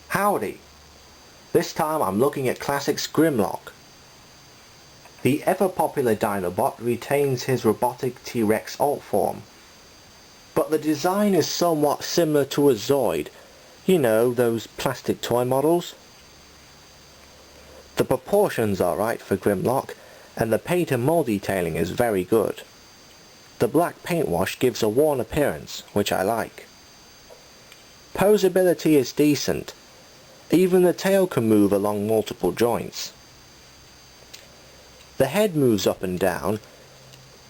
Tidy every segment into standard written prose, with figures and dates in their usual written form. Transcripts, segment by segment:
Howdy! This time I'm looking at Classic's Grimlock. The ever-popular Dinobot retains his robotic T-Rex alt form, but the design is somewhat similar to a Zoid, you know, those plastic toy models. The proportions are right for Grimlock, and the paint and mold detailing is very good. The black paint wash gives a worn appearance, which I like. Posability is decent. Even the tail can move along multiple joints. The head moves up and down,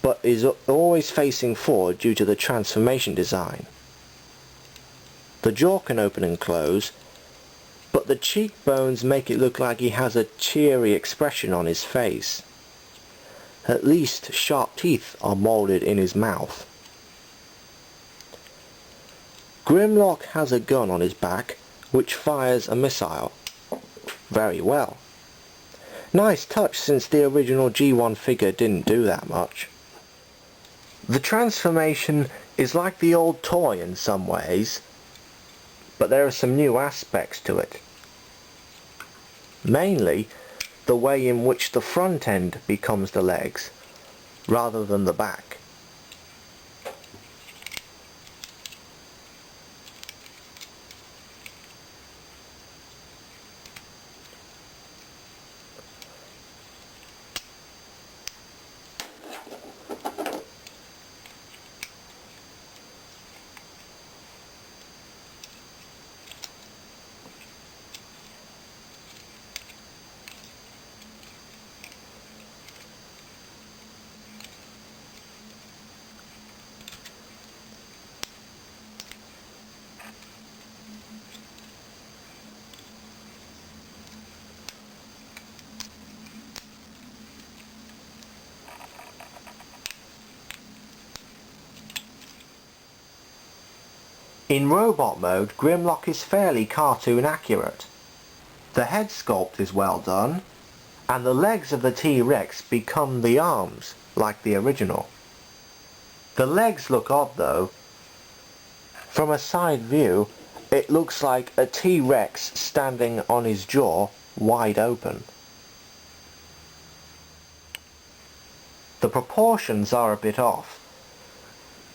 but is always facing forward due to the transformation design. The jaw can open and close, but the cheekbones make it look like he has a cheery expression on his face. At least sharp teeth are moulded in his mouth. Grimlock has a gun on his back which fires a missile. Very well. Nice touch, since the original G1 figure didn't do that much. The transformation is like the old toy in some ways, but there are some new aspects to it. Mainly, the way in which the front end becomes the legs, rather than the back. In robot mode, Grimlock is fairly cartoon accurate. The head sculpt is well done, and the legs of the T-Rex become the arms, like the original. The legs look odd though. From a side view, it looks like a T-Rex standing on his jaw, wide open. The proportions are a bit off.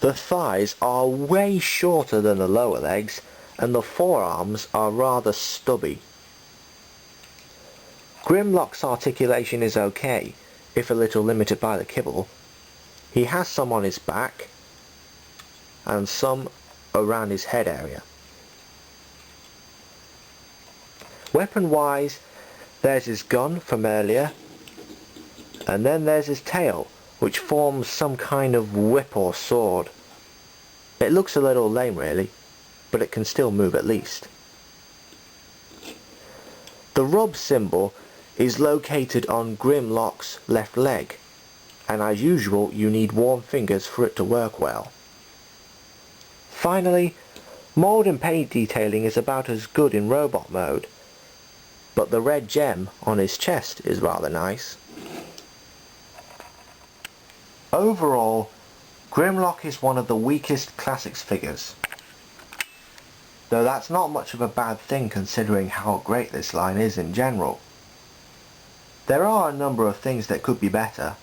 The thighs are way shorter than the lower legs, and the forearms are rather stubby. Grimlock's articulation is okay, if a little limited by the kibble. He has some on his back, and some around his head area. Weapon-wise, there's his gun from earlier, and then there's his tail, which forms some kind of whip or sword. It looks a little lame really, but it can still move at least. The rub symbol is located on Grimlock's left leg, and as usual you need warm fingers for it to work well. Finally, mold and paint detailing is about as good in robot mode, but the red gem on his chest is rather nice. Overall, Grimlock is one of the weakest Classics figures, though that's not much of a bad thing considering how great this line is in general. There are a number of things that could be better,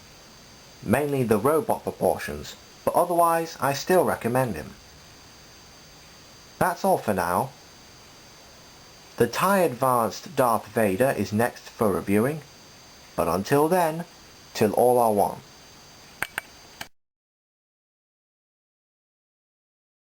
mainly the robot proportions, but otherwise I still recommend him. That's all for now. The TIE Advanced Darth Vader is next for reviewing, but until then, till all are one.